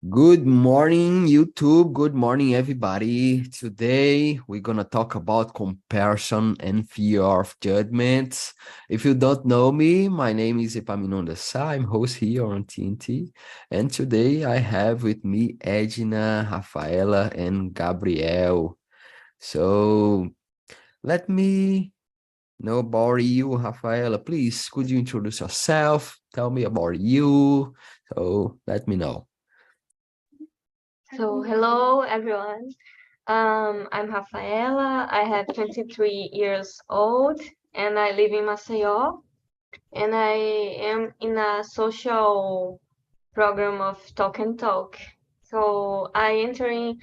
Good morning, YouTube. Good morning, everybody. Today, we're going to talk about comparison and fear of judgment. If you don't know me, my name is Epaminondas. I'm host here on TNT. And today, I have with me Edna, Rafaela, and Gabriel. So, let me know about you, Rafaela. Please, could you introduce yourself? Tell me about you. So, let me know. So, hello everyone. I'm Rafaela. I have 23 years old and I live in Maceió. And I am in a social program of Talk and Talk. So, I entered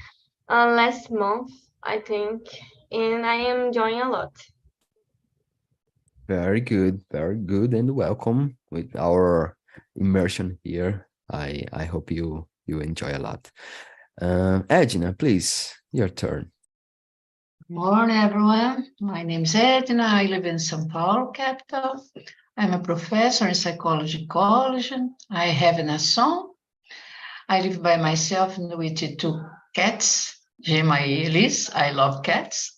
last month, I think, and I am enjoying a lot. Very good, and welcome with our immersion here. I hope you enjoy a lot. Edna, please, your turn. Morning, everyone. My name is Edna. I live in São Paulo, capital. I'm a professor in psychology college. I have an son. I live by myself with two cats, Gemma and Elise. I love cats.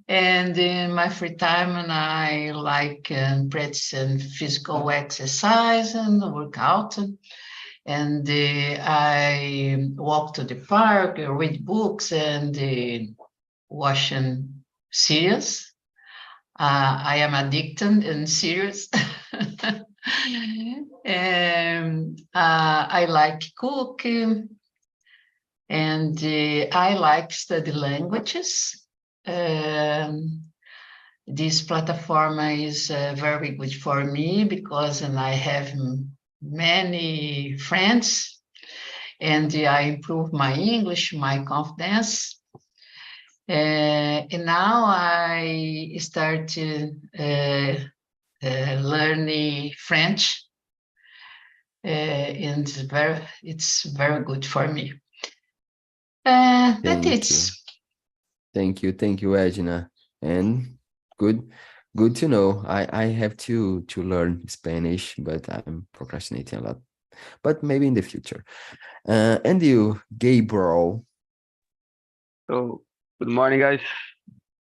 And in my free time, I like practicing physical exercise and workout. And I walk to the park, read books, and watching series. I am addicted in series. And I like cooking, and I like study languages. This platform is very good for me because I have many friends, and I improve my English, my confidence. And now I started learning French, and it's very good for me. That's Thank it. you. Thank you, Edna. And good to know. I have to learn Spanish, but I'm procrastinating a lot. But maybe in the future. And you, Gabriel. So, good morning, guys.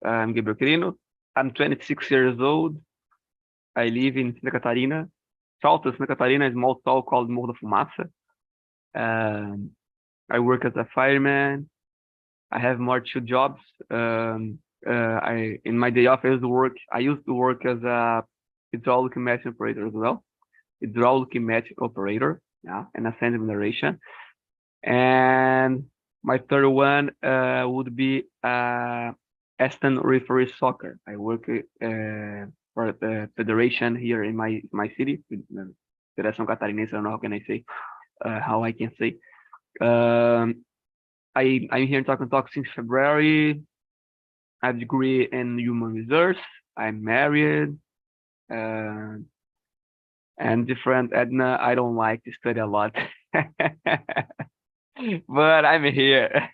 I'm Gabriel Quirino. I'm 26 years old. I live in Santa Catarina. Salta, Santa Catarina, a small town called Morro da Fumaça. I work as a fireman. I have more two jobs. In my day off, I used to work as a hydraulic match operator as well. Hydraulic match operator, yeah, and assembly generation. And my third one would be Aston Referee Soccer. I work for the federation here in my city, Federação Catarinense. I don't know how can I say, how I can say. I'm here in Talk and Talk since February. I have a degree in human resource. I'm married. And different Edna, I don't like to study a lot. But I'm here.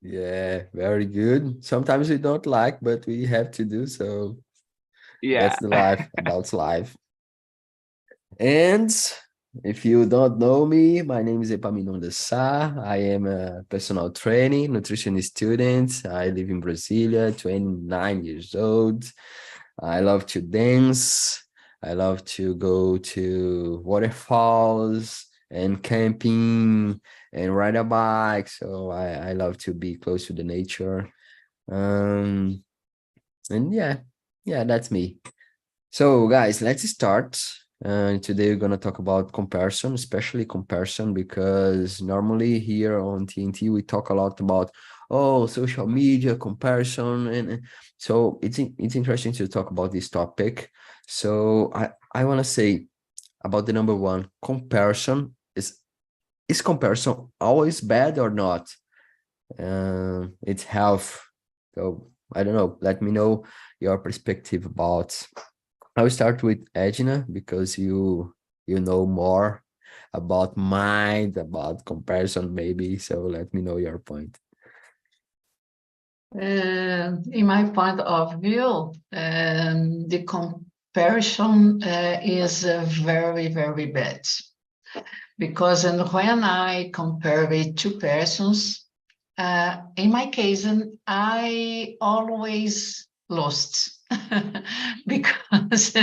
Yeah, very good. Sometimes we don't like, but we have to do so. Yeah. That's the life, adults life. And if you don't know me, my name is Epaminondas Sá. I am a personal training nutrition student. I live in Brasilia, 29 years old. I love to dance. I love to go to waterfalls and camping and ride a bike. So I love to be close to the nature. And yeah, that's me. So guys, let's start. Today we're gonna talk about comparison, especially comparison, because normally here on TNT we talk a lot about social media comparison, and so it's interesting to talk about this topic. So I want to say about the number one, comparison is comparison always bad or not? It's health. So I don't know. Let me know your perspective about. I'll start with Edna because you know more about mind, about comparison, maybe. So let me know your point. In my point of view, the comparison is very, very bad. Because when I compare with two persons, in my case, I always lost because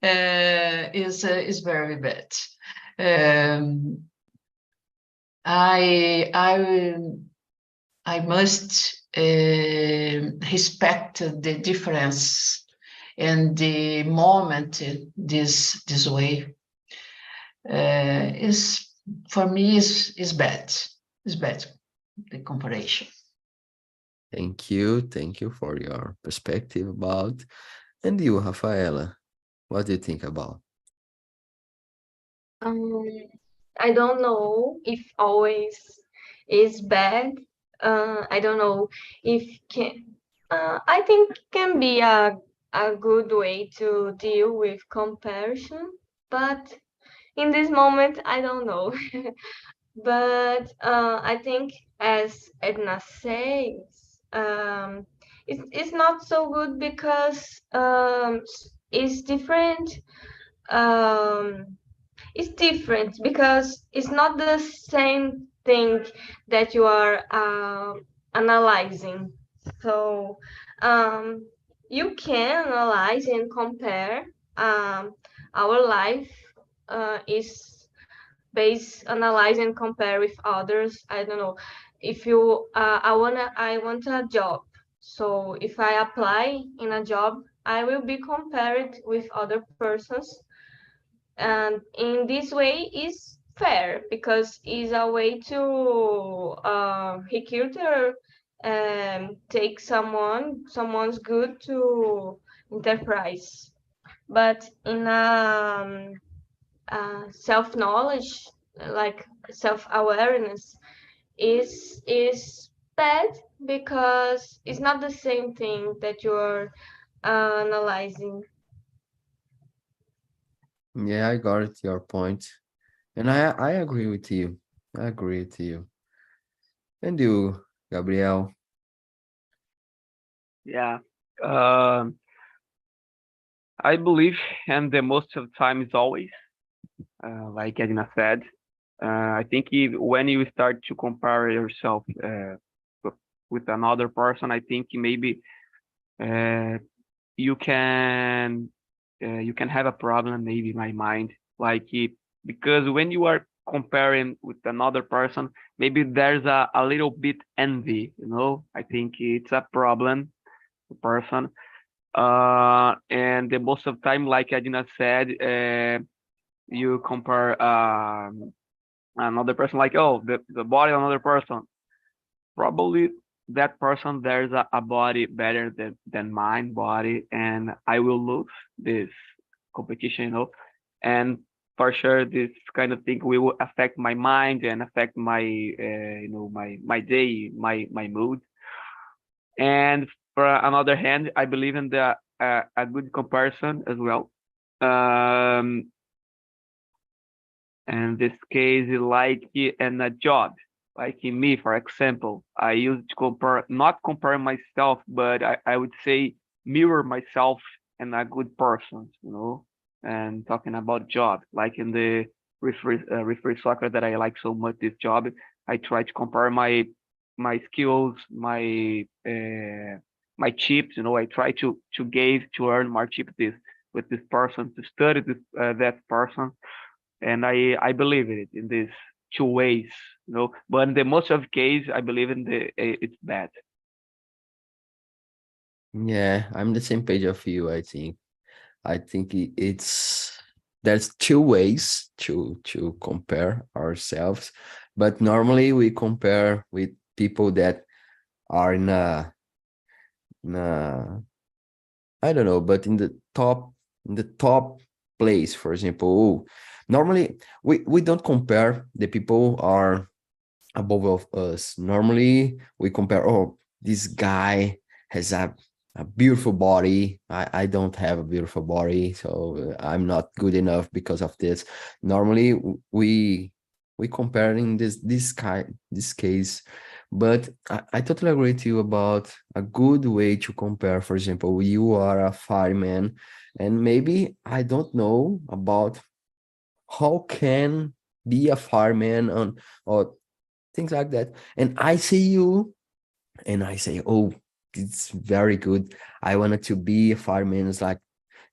it's very bad. I must respect the difference and the moment this way. Is for me is bad. It's bad, the comparison. Thank you for your perspective about. And you, Rafaela, what do you think about? I don't know if always is bad. I don't know if can. I think can be a good way to deal with comparison, but in this moment, I don't know. But I think, as Edna says, it's not so good because it's different. Um, it's different because it's not the same thing that you are analyzing. So you can analyze and compare. Our life is based analyze and compare with others. I don't know if you I want a job, so if I apply in a job, I will be compared with other persons, and in this way is fair because it's a way to recruiter take someone's good to enterprise. But in self-knowledge, like self-awareness, is bad because it's not the same thing that you're analyzing. Yeah, I got it, your point. And I agree with you. I agree with you. And you, Gabriel? Yeah. I believe, and the most of the time is always, like Edna said, I think when you start to compare yourself with another person, I think maybe you can have a problem, maybe in my mind, like because when you are comparing with another person, maybe there's a little bit envy, I think it's a problem, the person. And the most of the time, like Adina said, you compare another person, like, oh, the body of another person. Probably that person, there's a body better than mine body, and I will lose this competition, and for sure this kind of thing will affect my mind and affect my my day, my mood. And for another hand, I believe in the a good comparison as well. And this case, like in a job, like in me, for example, I used to not compare myself, but I would say mirror myself and a good person, and talking about job, like in the referee soccer that I like so much, this job, I try to compare my skills, my chips, I try to earn more chips with this person, to study that person, and I believe in it in these two ways, but in the most of case, I believe in it's bad. Yeah, I'm the same page of you, I think. I think there's two ways to compare ourselves, but normally we compare with people that are in a I don't know, but in the top place, for example. Normally we don't compare the people are above of us. Normally we compare, oh, this guy has a beautiful body. I don't have a beautiful body, so I'm not good enough because of this. Normally we compare in this case, But I totally agree with you about a good way to compare. For example, you are a fireman, and maybe I don't know about how can be a fireman on or things like that. And I see you and I say, oh, it's very good. I wanted to be a fireman is like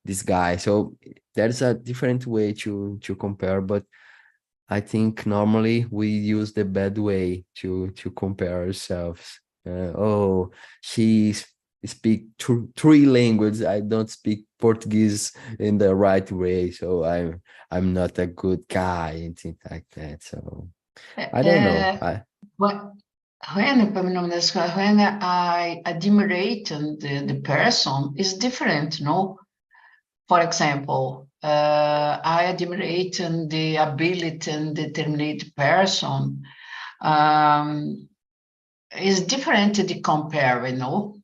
this guy. So there's a different way to compare, but I think normally we use the bad way to compare ourselves. Oh, she speak three languages. I don't speak Portuguese in the right way, so I'm not a good guy and things like that. So I don't know. Uh, when when I admirate the person is different, no? For example, I admirate the ability and determined person is different to compare, you know?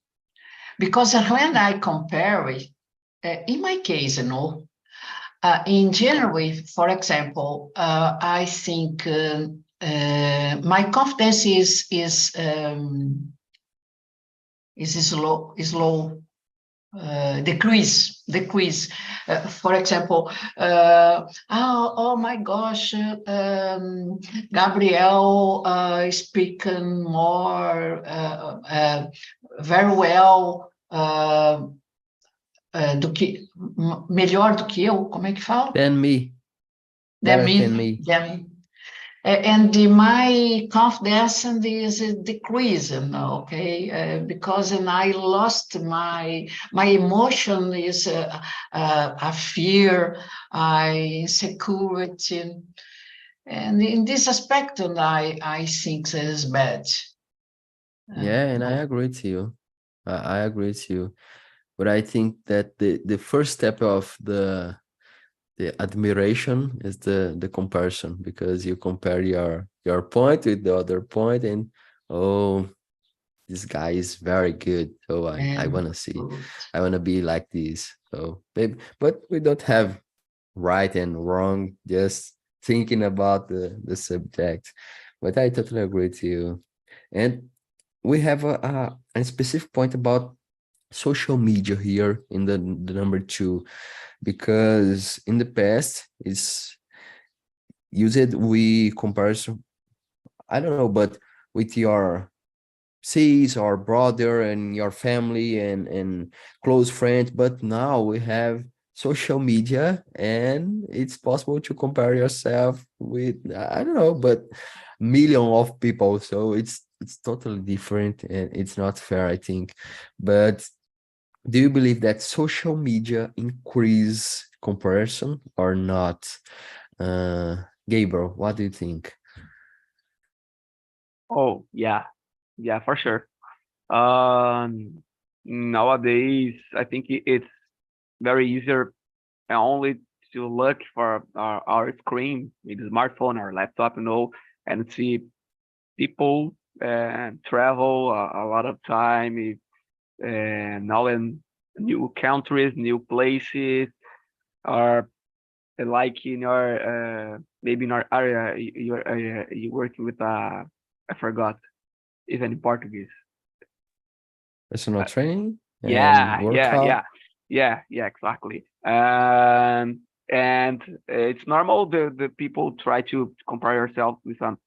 Because when I compare, in my case, you know, in general, for example, I think my confidence is slow decrease. For example, oh my gosh, Gabriel speaking more very well do que melhor do que eu, como é que fala? Than me, Than better me, than me. than me. And my confidence is decreasing, okay, because I lost my emotion is a fear, insecurity, and in this aspect, I think is bad. Yeah, and I agree with you. I agree with you. But I think that the first step of the admiration is the comparison, because you compare your point with the other point and oh, this guy is very good, so I want to see, I want to be like this. So maybe, but we don't have right and wrong, just thinking about the subject. But I totally agree with you. And we have a specific point about social media here in the number two, because in the past it's used we comparison, I don't know, but with your sis or brother and your family and close friends. But now we have social media and it's possible to compare yourself with, I don't know, but million of people. So it's totally different and it's not fair, I think. But do you believe that social media increase comparison or not? Gabriel, what do you think? Oh, yeah. Yeah, for sure. Nowadays, I think it's very easier only to look for our screen, maybe smartphone or laptop, and see people travel a lot of time, now in new countries, new places, or like in your maybe in our area, you're working with I forgot even in Portuguese. Personal training and Yeah, yeah, workout? yeah, yeah, exactly. And it's normal the people try to compare yourself with some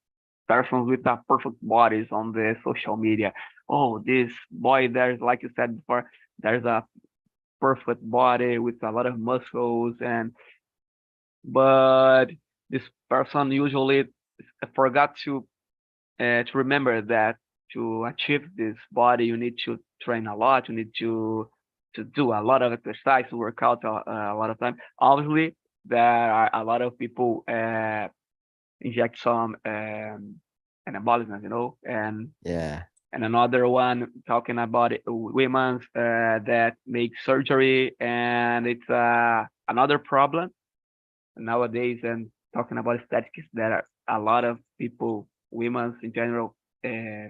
persons with a perfect bodies on the social media. Oh, this boy, there's like you said before, there's a perfect body with a lot of muscles, but this person usually forgot to remember that to achieve this body, you need to train a lot. You need to do a lot of exercise, work out a lot of time. Obviously, there are a lot of people inject some anabolism, Yeah. and another one talking about women that make surgery, and it's another problem nowadays. And talking about aesthetics, there are a lot of people, women in general, uh,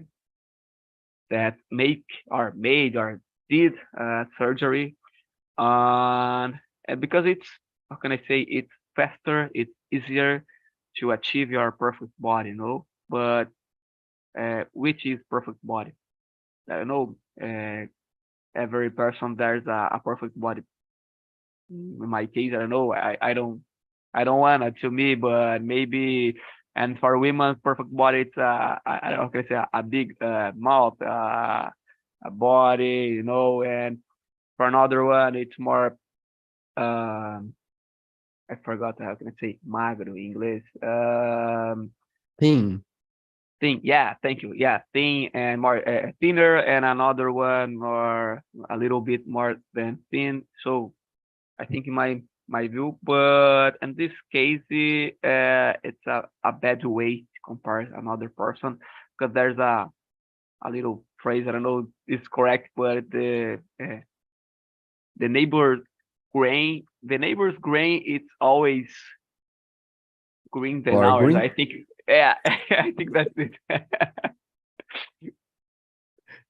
that make or made or did surgery, and because it's, how can I say, it's faster, it's easier to achieve your perfect body, but which is perfect body. I don't know. Every person there's a perfect body. In my case, I don't know. I don't want it to me, but maybe. And for women, perfect body, it's I don't know, how can I say a big mouth, a body, you know. And for another one, it's more. I forgot how can I say magro in English. Thing. Thin. Yeah, thank you. Yeah, thin and more thinner, and another one more a little bit more than thin. So I think in my view, but in this case, it's a bad way to compare another person because there's a little phrase, I don't know if it's correct, but the neighbor's grain, it's always green than Or ours. green? I think, yeah, I think that's it.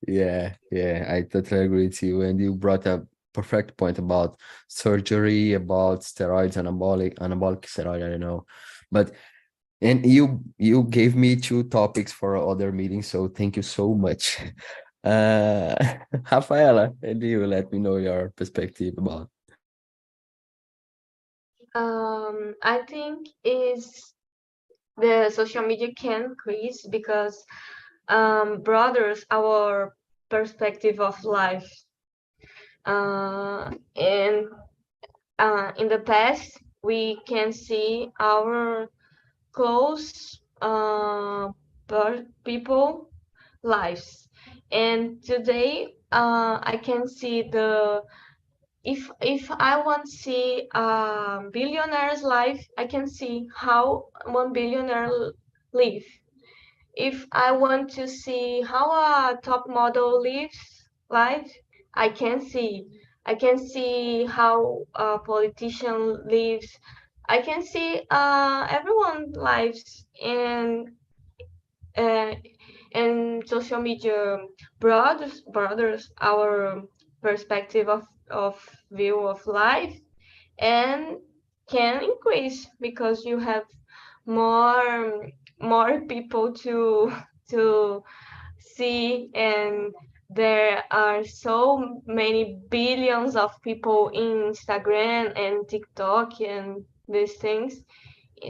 Yeah, yeah, I totally agree with you. And you brought a perfect point about surgery, about steroids, anabolic steroid, I don't know. But and you gave me two topics for other meetings, so thank you so much. Uh Rafaela, and you let me know your perspective about. I think is the social media can increase because brothers our perspective of life. And in the past, we can see our close people lives, and today I can see the if I want to see a billionaire's life, I can see how one billionaire live. If I want to see how a top model lives life, I can see. I can see how a politician lives. I can see everyone lives uh, and social media brothers our perspective of view of life and can increase because you have more more people to see, and there are so many billions of people in Instagram and TikTok and these things.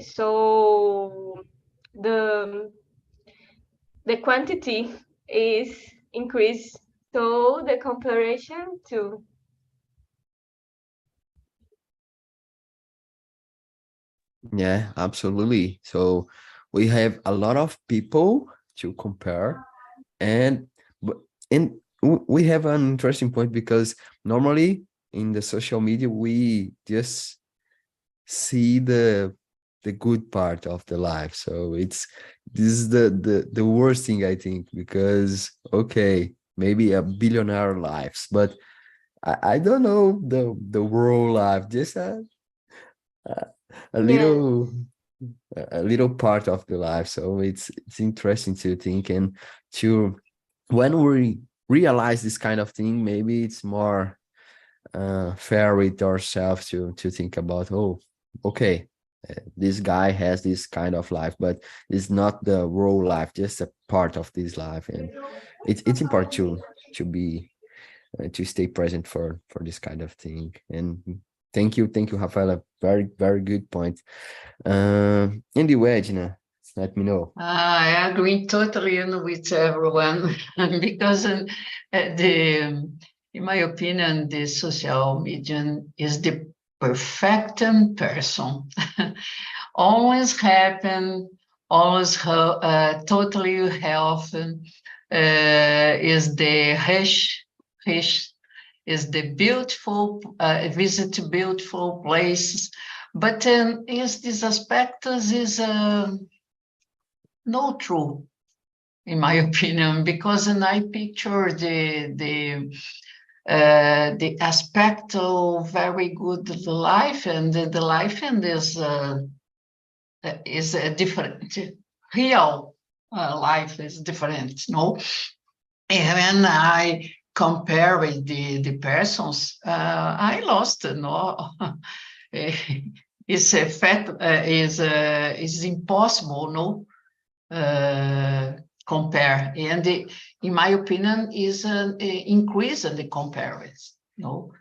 So the quantity is increased, so the comparison too. Yeah, absolutely. So we have a lot of people to compare, and w- we have an interesting point because normally in the social media we just see the good part of the life. So this is the worst thing I think, because okay, maybe a billionaire lives, but I don't know the world life, just a, a Yeah. little part of the life. So it's interesting to think, and to when we realize this kind of thing, maybe it's more fair with ourselves to think about, oh, okay, this guy has this kind of life, but it's not the whole life, just a part of this life. And it's important to be to stay present for this kind of thing. And thank you, Rafaela, very good point. Anyway, Edna, let me know. I agree totally with everyone because in my opinion, the social media is the perfect person. Always happen, always totally healthy. Is the rush is the beautiful visit to beautiful places, but is this aspect is no true, in my opinion, because then I picture the aspect of very good life, and the life in this is a different real life is different, no? And when I compare with the persons, I lost, no? It's a fact, is impossible, no? compare, and in my opinion, is an increase in the comparison. No,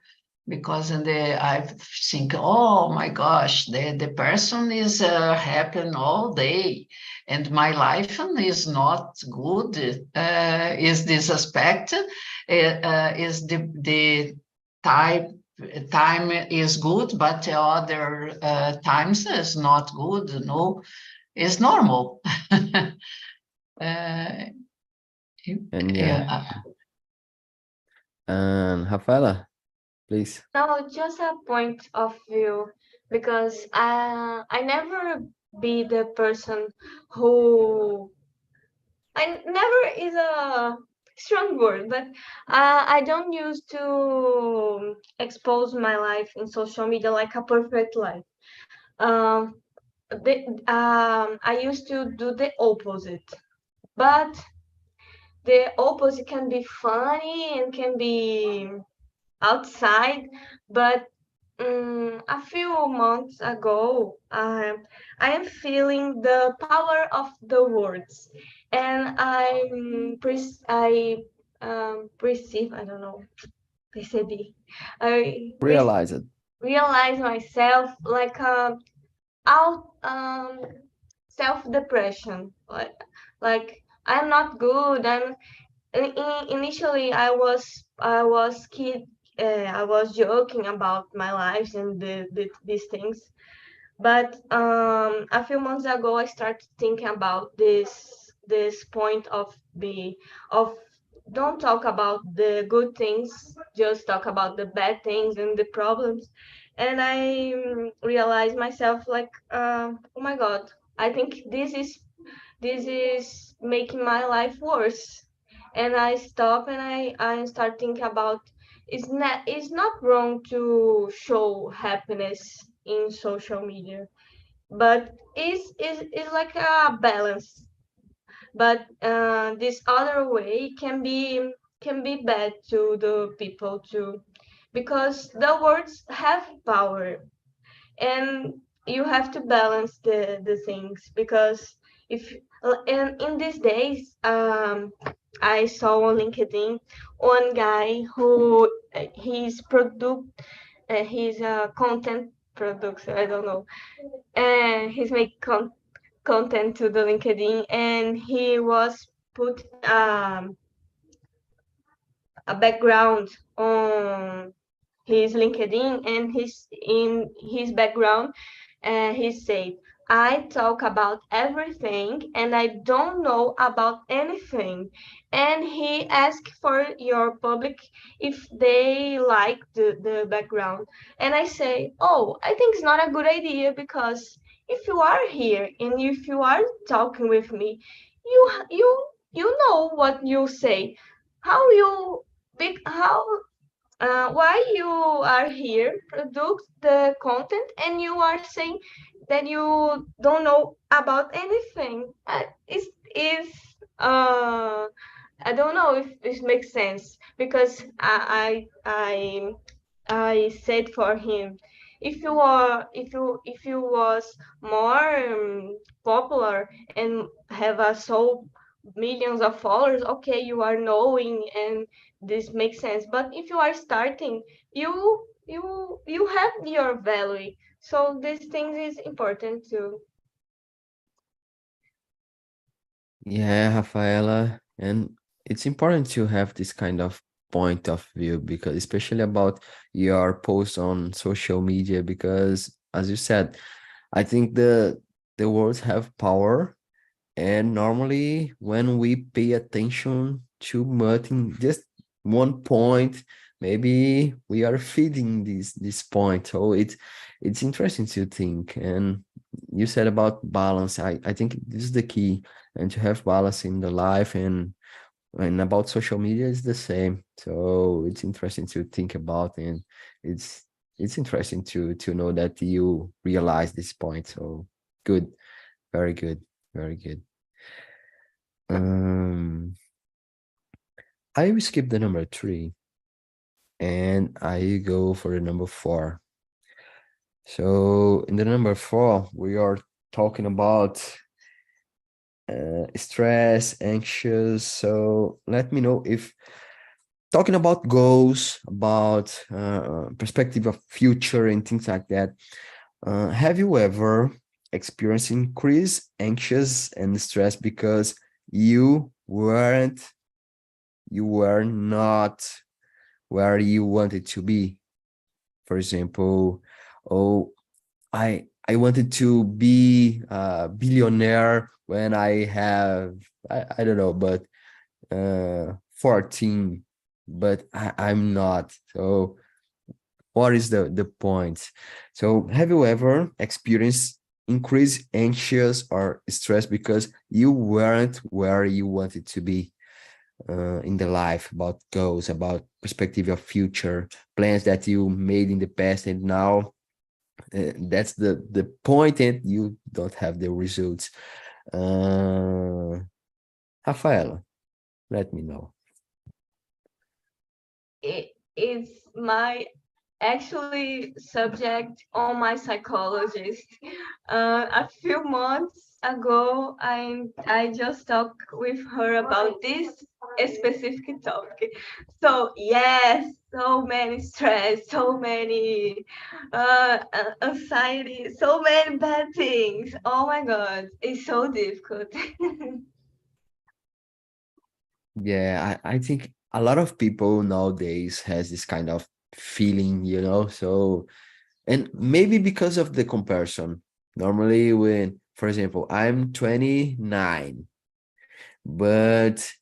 because I think, oh my gosh, the person is happy all day, and my life is not good. Is this aspect? Is the time is good, but the other times is not good? No, it's normal. And yeah. And Rafaela, please. No, just a point of view, because I never be the person who I never is a strong word, but I don't use to expose my life in social media like a perfect life. Um, I used to do the opposite, but the opposite can be funny and can be outside, but a few months ago, I am feeling the power of the words, and perceive, I don't know, percebi, I Realize it. realize myself like out self-depression, like I'm not good. Initially I was kid. I was joking about my life and these things, but a few months ago I started thinking about this point of don't talk about the good things, just talk about the bad things and the problems. And I realized myself like, oh my God, I think this is making my life worse. And I stop and I start thinking about, it's not wrong to show happiness in social media, but it's like a balance. But this other way can be bad to the people too, because the words have power, and you have to balance the things. Because if in these days, I saw on LinkedIn one guy who he's a content producer, I don't know, and he's making content to the LinkedIn, and he was put a background on his LinkedIn, and in his background, he said, I talk about everything and I don't know about anything. And he asked for your public if they like the background. And I say, oh, I think it's not a good idea, because if you are here and if you are talking with me, you know what you say, how you how why you are here, produce the content, and you are saying that you don't know about anything. Is I don't know if this makes sense, because I said for him, if you was more popular and have a so millions of followers, okay, you are knowing and this makes sense. But if you are starting, you have your value. So these things is important too. Yeah, Rafaela, and it's important to have this kind of point of view, because especially about your posts on social media, because as you said, I think the words have power, and normally when we pay attention too much in just one point, maybe we are feeding this point. So it's interesting to think. And you said about balance. I think this is the key, and to have balance in the life, and about social media is the same. So it's interesting to think about, and it's it's interesting to know that you realize this point. So good, very good, very good. I will skip the number 3 and I go for the number 4. So in the number 4, we are talking about stress, anxious. So let me know if talking about goals, about perspective of future and things like that. Have you ever experienced increased anxious and stress because you were not where you wanted to be? For example, oh, I wanted to be a billionaire when I have I don't know, but 14, but I'm not. So what is the point? So have you ever experienced increased anxious or stress because you weren't where you wanted to be in the life, about goals, about perspective of future, plans that you made in the past, and now that's the point, and you don't have the results. Rafaela, let me know. It's my actually subject on my psychologist. A few months ago, I just talked with her about this specific topic. So yes, so many stress, so many anxiety, so many bad things. Oh my God, it's so difficult. Yeah, I think a lot of people nowadays has this kind of feeling, so, and maybe because of the comparison. Normally when, for example, I'm 29, but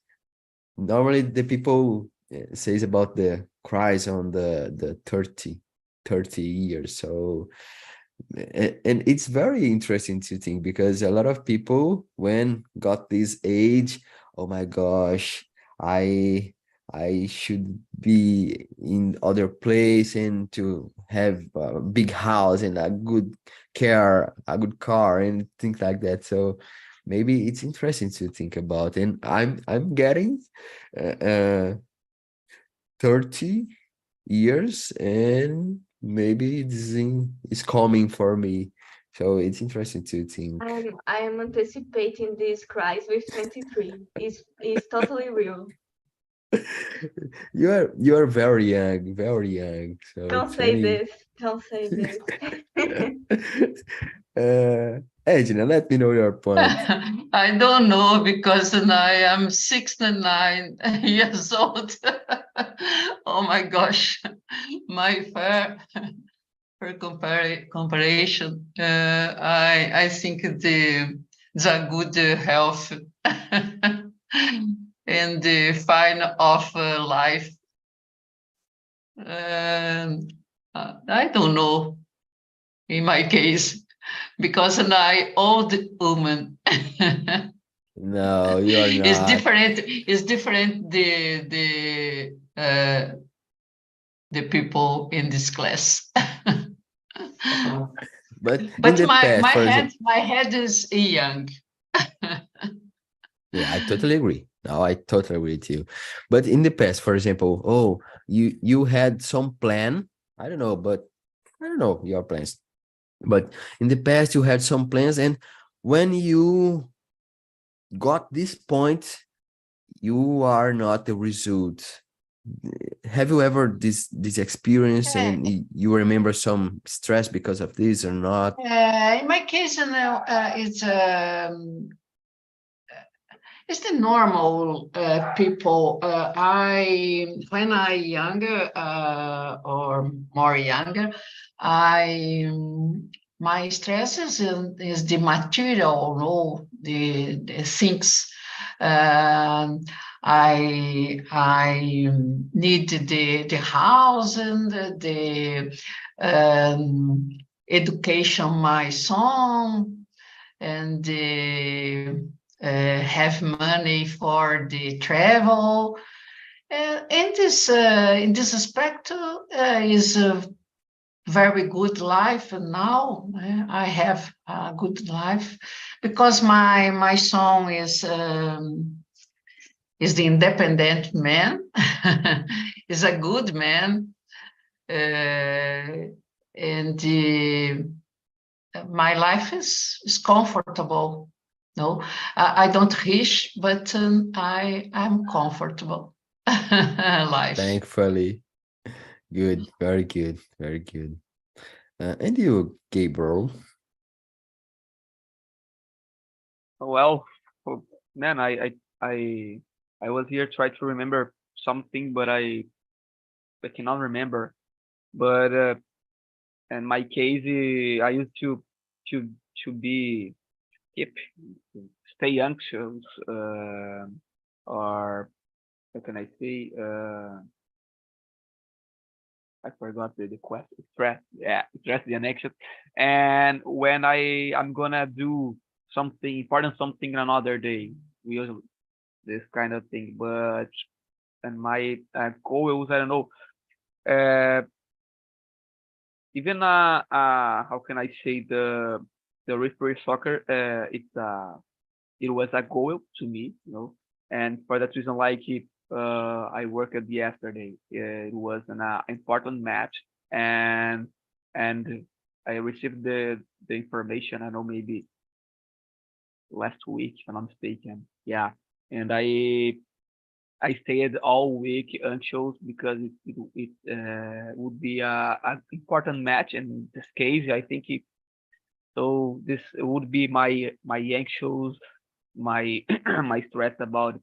normally the people says about the cries on the 30 years. So and it's very interesting to think, because a lot of people when got this age, oh my gosh, i I should be in other place and to have a big house and a good car and things like that. So maybe it's interesting to think about, and I'm getting uh, uh 30 years, and maybe it's coming for me. So it's interesting to think. I am anticipating this crisis with 23. Is totally real. You are very young. So Don't say 20. this. Don't say this. Edna, let me know your point. I don't know, because I am 69 years old. Oh my gosh, my fair comparison. I think the good health and the fine of life. I don't know in my case, because I old woman. No, you are It's not. different. It's different. The people in this class. But in But the past, for example, my head is young. yeah, I totally agree. No, I totally agree with you. But in the past, for example, oh, you had some plan. I don't know, but I don't know your plans. But in the past, you had some plans, and when you got this point, you are not the result. Have you ever this experience, and you remember some stress because of this or not? In my case, it's the normal people. When I younger or more younger, I my stress is the material, no, the things. I need the house and the education my son, and have money for the travel. In this aspect is a very good life now. I have a good life because my son is the independent man, is a good man, and my life is comfortable No, I don't wish, but I'm comfortable. Life. Thankfully. Good, very good, very good. And you, Gabriel? Well, oh, man, I was here trying to remember something, but I cannot remember. But in my case, I used to to be keep stay anxious, or how can I say? I forgot the question. Stress, yeah, stress the anxious. And when I'm gonna do something important, something another day, we usually this kind of thing. But and my goals, I don't know. Uh, Even how can I say the referee soccer? It was a goal to me, you know, and for that reason, like it, I worked yesterday. It was an important match, and and I received the information. I know maybe last week, if I'm not mistaken. Yeah, and I stayed all week anxious because it would be an important match. And in this case, I think so. This would be my anxious, my my stress about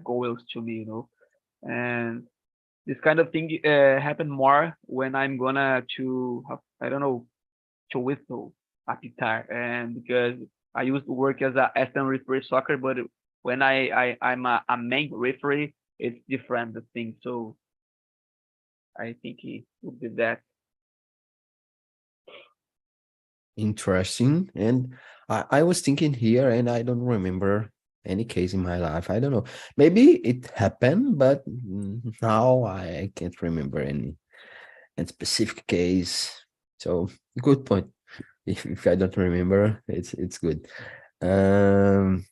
goals to me, you know. And this kind of thing happen more when I'm gonna to I don't know to whistle a guitar, and because I used to work as a assistant referee soccer, but when I'm a main referee, it's different the thing. So I think it would be that. Interesting. And I was thinking here, and I don't remember any case in my life. I don't know. Maybe it happened, but now I can't remember any specific case. So good point. If I don't remember, it's good. Um,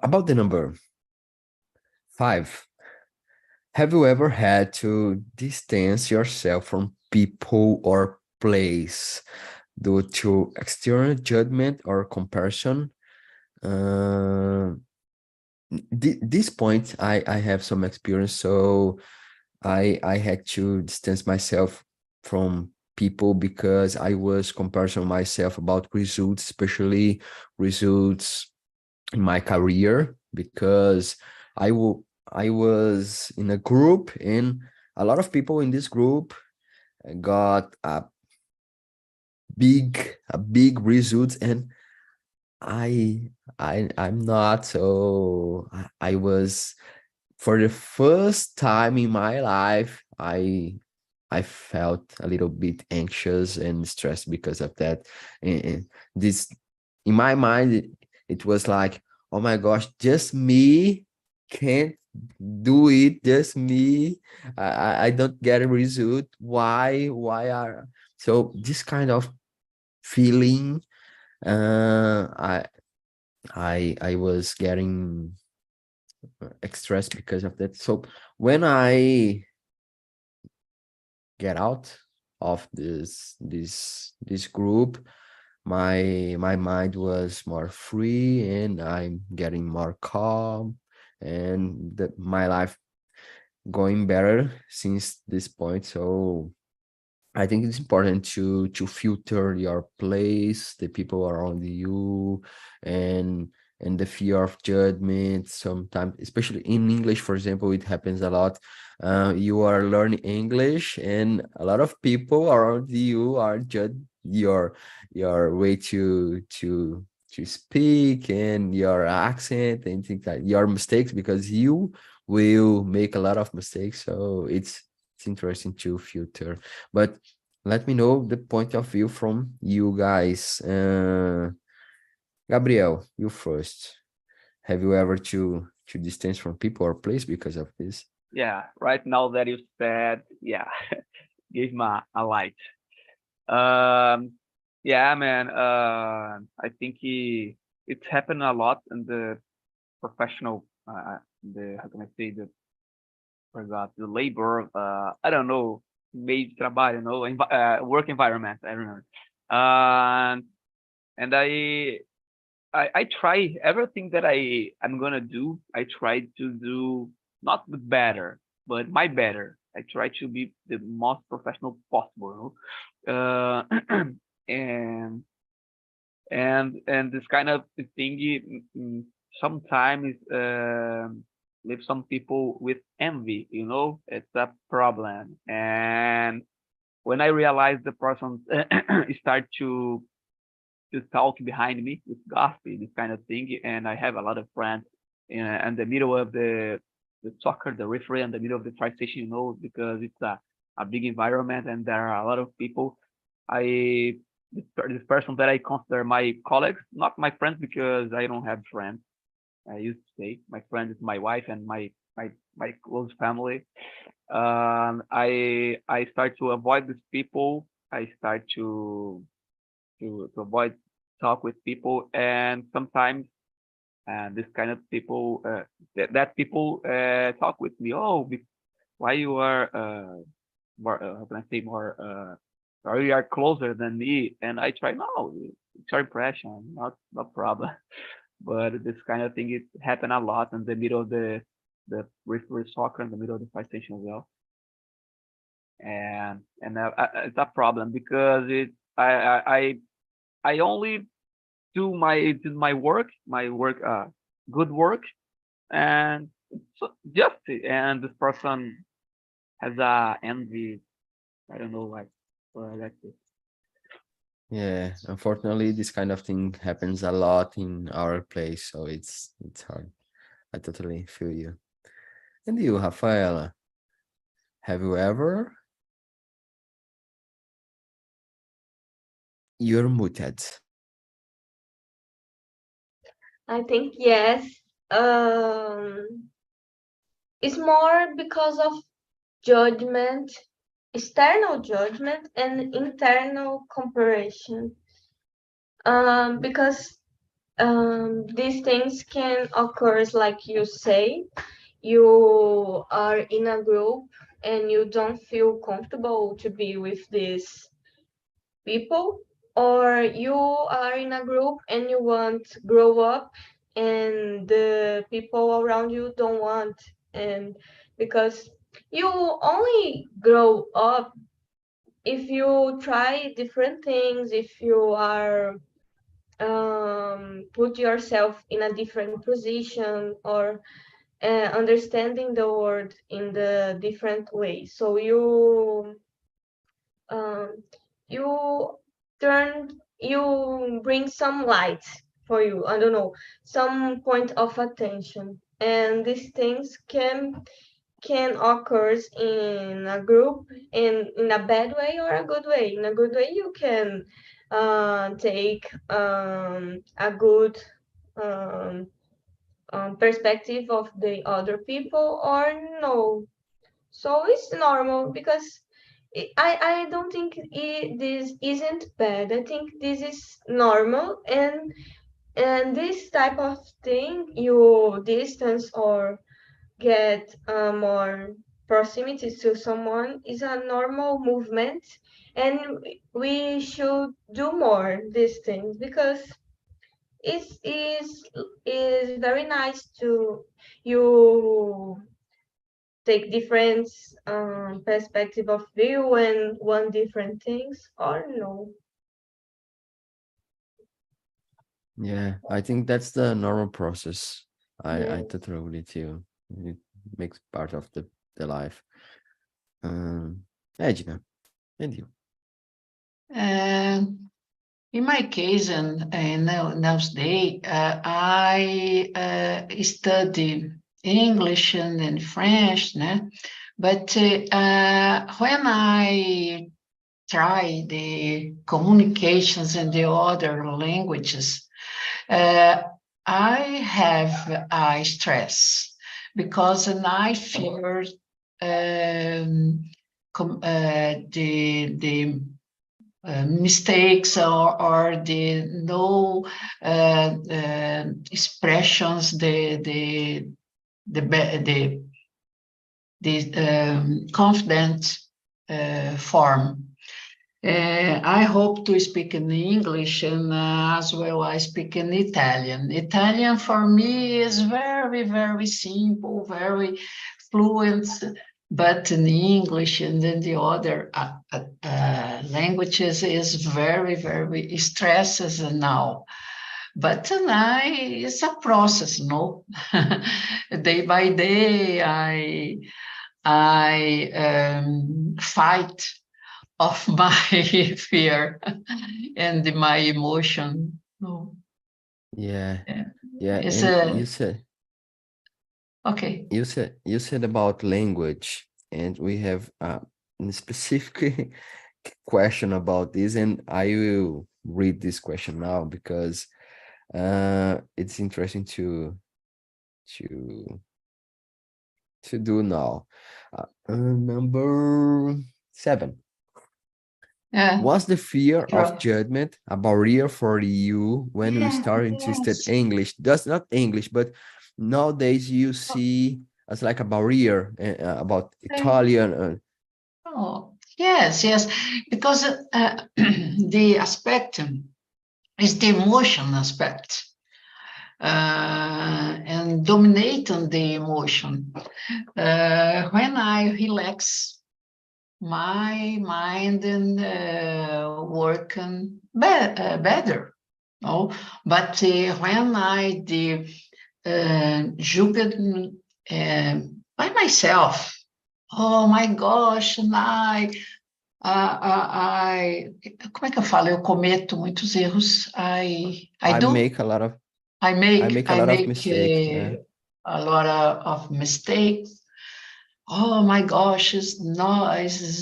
about the number 5. Have you ever had to distance yourself from people or place due to external judgment or comparison? Uh, this point, I have some experience, so I had to distance myself from people because I was comparing myself about results, especially results in my career, because I was in a group, and a lot of people in this group got a big results, and I'm not. So I was, for the first time in my life, I felt a little bit anxious and stressed because of that. And this, in my mind, it was like, oh my gosh, just me can't do it. Just me. I don't get a result. Why are so this kind of feeling? I I was getting stressed because of that. So when I get out of this group, my mind was more free, and I'm getting more calm, and my life going better since this point. So I think it's important to filter your place, the people around you, and the fear of judgment. Sometimes, especially in English, for example, it happens a lot. You are learning English, and a lot of people around you are judge your way to speak, and your accent, and things like your mistakes, because you will make a lot of mistakes. So it's interesting to filter. But let me know the point of view from you guys. Gabriel, you first. Have you ever to distance from people or place because of this? Yeah, right now that you said, yeah, give me a light. Um, yeah, man. I think it's happened a lot in the professional, the how can I say, forgot the labor. I don't know, maybe trabalho, you know, work environment. I remember. And and I try everything that I'm gonna do. I try to do not the better, but my better. I try to be the most professional possible, you know? And this kind of thing sometimes leave some people with envy. You know, it's a problem. And when I realize the person start to talk behind me with gossip, this kind of thing. And I have a lot of friends in the middle of the soccer, the referee in the middle of the fire station, you know, because it's a big environment and there are a lot of people. I this person that I consider my colleagues, not my friends because I don't have friends. I used to say my friend is my wife and my close family. I start to avoid these people. I start to avoid talk with people, and sometimes this kind of people that people talk with me. Oh, why you are more how can I say more or you are closer than me, and I try no, it's your impression, not problem. But this kind of thing it happen a lot in the middle of the referee soccer in the middle of the fight station as well, and it's a problem because it I only do my work, good work, and so just and this person has a envy. I don't know why, but that's it. Yeah, unfortunately, this kind of thing happens a lot in our place, so it's hard. I totally feel you. And you, Rafaela, have you ever? You're muted. I think yes. It's more because of judgment, external judgment, and internal comparison. Because these things can occur, like you say, you are in a group and you don't feel comfortable to be with these people, or you are in a group and you want to grow up and the people around you don't want, and because you only grow up if you try different things, if you are put yourself in a different position, or understanding the world in the different way. So um, you you bring some light for you. I don't know, some point of attention, and these things can occur in a group in a bad way or a good way. In a good way, you can take a good um, perspective of the other people, or no. So it's normal because I don't think this isn't bad. I think this is normal, and this type of thing, you distance or get more proximity to someone, is a normal movement, and we should do more these things because it is very nice to you take different perspective of view and want different things, or no. Yeah, I think that's the normal process. I Yes. totally agree with you. It makes part of the life. Edna, and you? In my case, and nowadays, I study English and French, né? But when I try the communications in the other languages, I have stress because I fear the mistakes or the no expressions, the confident form. I hope to speak in English and as well I speak in Italian. Italian for me is very, very simple, very fluent, but in English and then the other languages is very, very stresses now. But it's a process, no? Day by day, I fight of my fear and my emotion. No. Yeah, Yeah. yeah. It's And a okay. you said about language, and we have a specific question about this, and I will read this question now because it's interesting to to do now. Number 7. Yeah. Was the fear of Sure. judgment a barrier for you when you Yeah, started to study yes. English? That's not English, but nowadays you see as like a barrier about Italian. Oh, yes, yes. Because the aspect is the emotion aspect. And dominating the emotion. When I relax my mind and working better, no? But when I judged by myself, oh my gosh, como é que eu falo? Eu cometo muitos erros. I I do. make a lot of I I make make a I lot of make mistakes. Yeah. a lot of mistakes. Oh my gosh, it's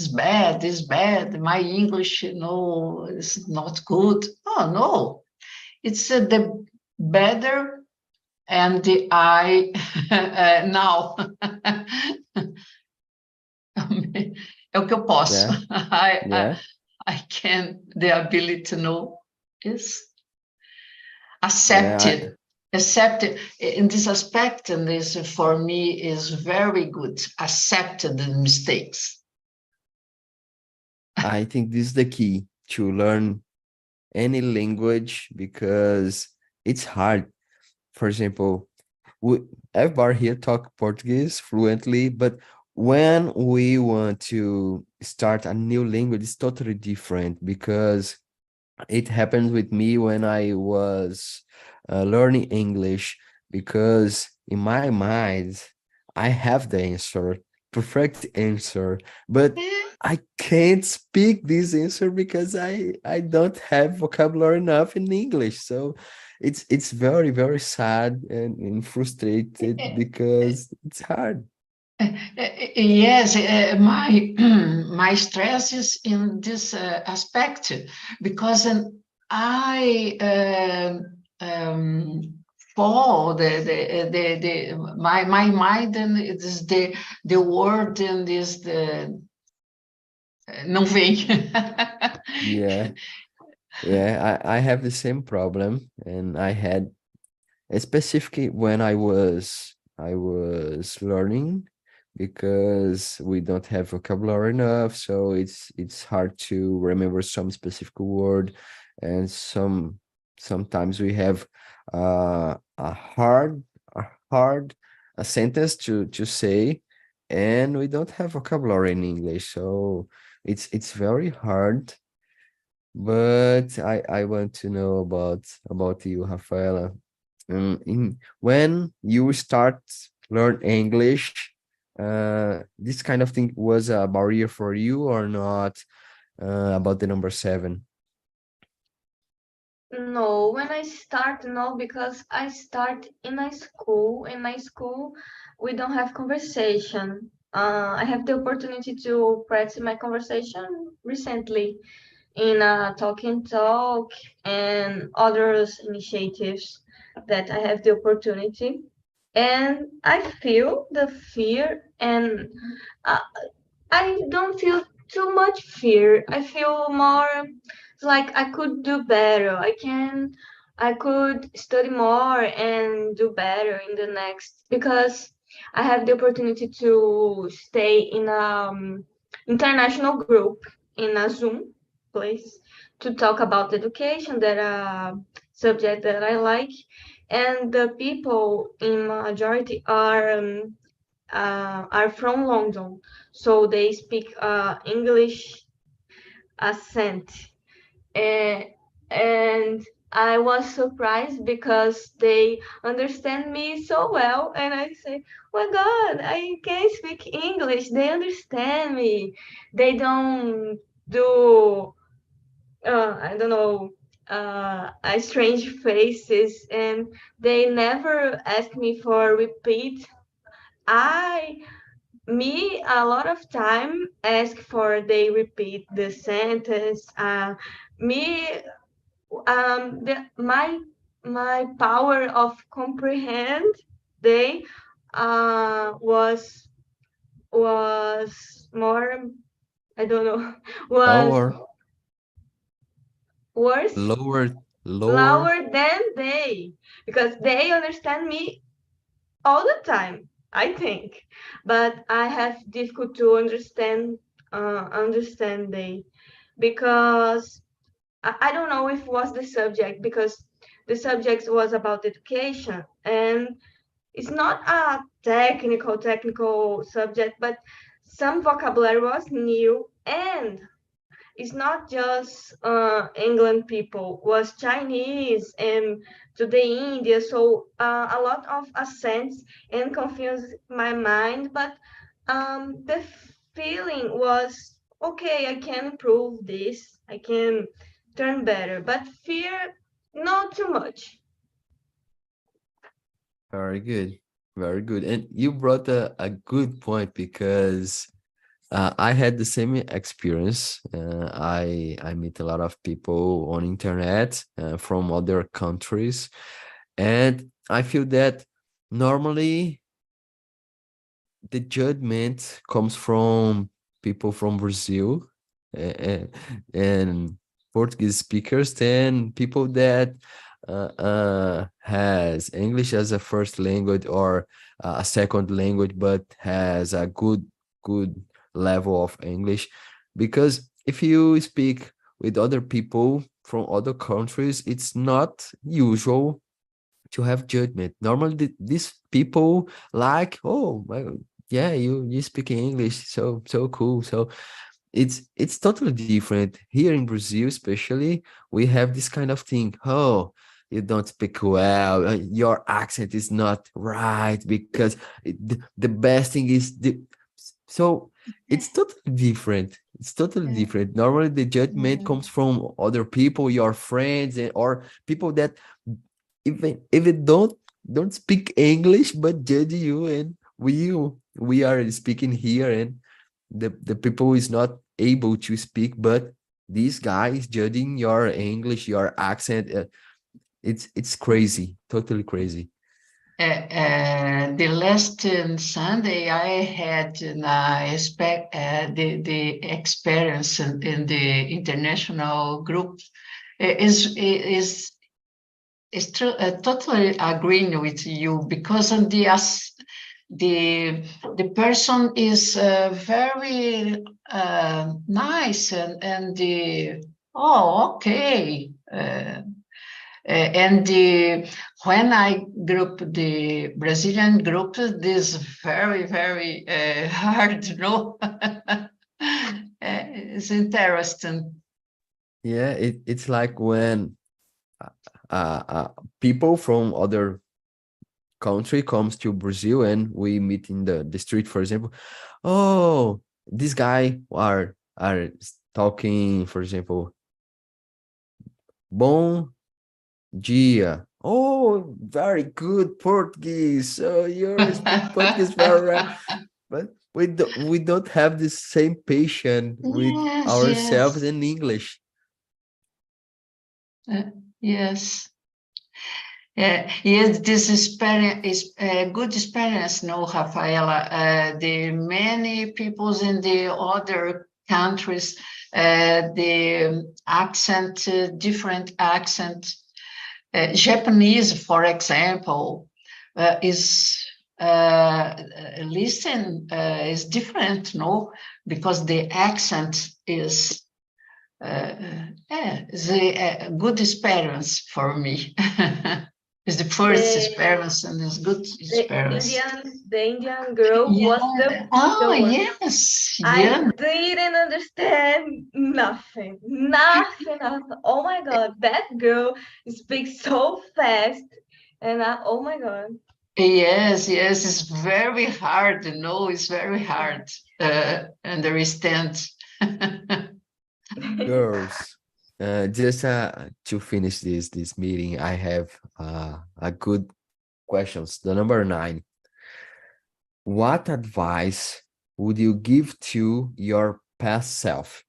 bad, it's bad. My English, is not good. Oh no, it's the better and the I now. É o que eu posso. Yeah. Yeah. I can, the ability to know is Yeah. accepted in this aspect, and this for me is very good. Accepted the mistakes. I think this is the key to learn any language because it's hard. For example, we everybody here talk Portuguese fluently, but when we want to start a new language, it's totally different because it happened with me when I was learning English because in my mind I have the answer, perfect answer, but I can't speak this answer because I don't have vocabulary enough in English. So it's very very sad and frustrated because it's hard. Yes, my my stress is in this aspect because I fall my mind and it is the word and is the não vem. Yeah, yeah, I have the same problem, and I had specifically when I was learning because we don't have vocabulary enough, so it's hard to remember some specific word, and sometimes we have a hard a sentence to say, and we don't have vocabulary in English, so it's very hard. But I want to know about you, Rafaela. When you start learn English, this kind of thing was a barrier for you or not? About the number 7. No, when I start, no, because I start in a school. In my school, we don't have conversation. I have the opportunity to practice my conversation recently in a TALKNTALK and others initiatives that I have the opportunity. And I feel the fear, and uh, I don't feel too much fear. I feel more like I could do better. I could study more and do better in the next, because I have the opportunity to stay in international group in a Zoom, place to talk about education, that subject that I like, and the people in majority are from London, so they speak English accent. And, and I was surprised because they understand me so well, and I say, "Oh my God, I can speak English. They understand me. They don't do I don't know, strange faces, and they never ask me for repeat. I me a lot of time ask for they repeat the sentence. Me my power of comprehend they was more, I don't know, was Lower, worse, lower, lower. lower than they, because they understand me all the time, I think, but I have difficult to understand they, because I don't know if it was the subject, because the subject was about education, and it's not a technical subject, but some vocabulary was new, and it's not just England people, was Chinese and to the India, so a lot of accents and confused my mind, but the feeling was okay, I can improve this, I can turn better, but fear not too much. Very good. Very good. And you brought a good point because I had the same experience. I meet a lot of people on internet from other countries, and I feel that normally the judgment comes from people from Brazil and, and Portuguese speakers than people that has English as a first language or a second language, but has a good level of English. Because if you speak with other people from other countries, it's not usual to have judgment. Normally, these people like, oh my, yeah, you speak English, so cool. So it's totally different here in Brazil, especially. We have this kind of thing. Oh, you don't speak well. Your accent is not right because the best thing is the. So it's totally different. It's totally Yeah. different. Normally, the judgment Mhm. comes from other people, your friends, or people that even if it don't speak English but judge you, and we are speaking here, and the people is not able to speak, but this guy is judging your English, your accent. It's crazy, totally crazy. The last Sunday, I had the experience in the international group. Is totally agreeing with you, because on the person is very nice, and the oh, okay. And when I group the Brazilian group, this very hard, no? It's interesting. Yeah, it's like when people from other country comes to Brazil and we meet in the street, for example. Oh, this guy are talking, for example, bom dia. Oh, very good Portuguese. So you speak Portuguese very well. But we don't have the same patience with Yes, ourselves yes, in English. yes. Yes, this experience is a good experience, no, Rafaela. The many peoples in the other countries, the accent, different accent. Japanese, for example, is listen is different, no, because the accent is It's a good experience for me. It's the first experience and it's good experience. The Indian girl was the Oh, one. yes. I Yeah. didn't understand nothing. Oh my God, that girl speaks so fast. And oh my God. Yes, it's very hard, it's very hard understand. Girls, just to finish this meeting, I have a good questions. The number 9. What advice would you give to your past self?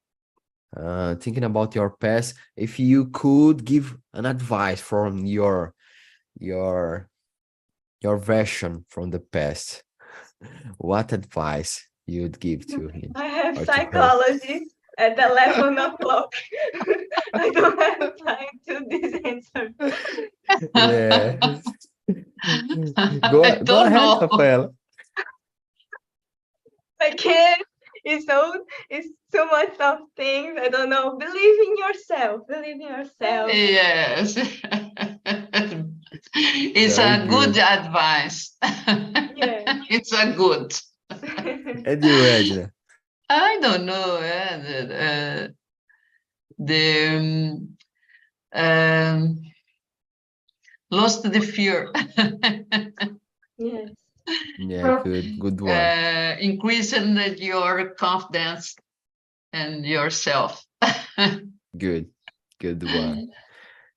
Thinking about your past, if you could give an advice from your version from the past, what advice you'd give to him I have or to her? psychology at 11 o'clock. I don't have time to this answer. Yes. I Go don't ahead, know. Rafaela. I can't. It's so much of things. I don't know. Believe in yourself. Believe in yourself. Yes. It's Very a good good. advice. Yeah. It's a good. And you, Edna? I don't know. Lost the fear. Yes. Yeah, good one. Increasing your confidence in yourself. Good one.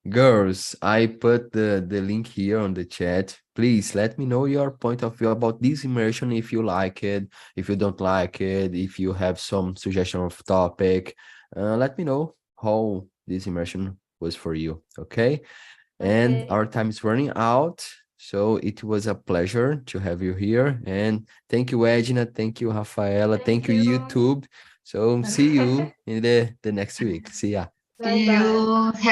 Girls, I put the link here on the chat. Please let me know your point of view about this immersion, if you like it, if you don't like it, if you have some suggestion of topic. Let me know how this immersion was for you, okay? And Okay. our time is running out, so it was a pleasure to have you here. And thank you, Edna. Thank you, Rafaela. Thank you, YouTube. So see you in the next week. See ya. See you. Have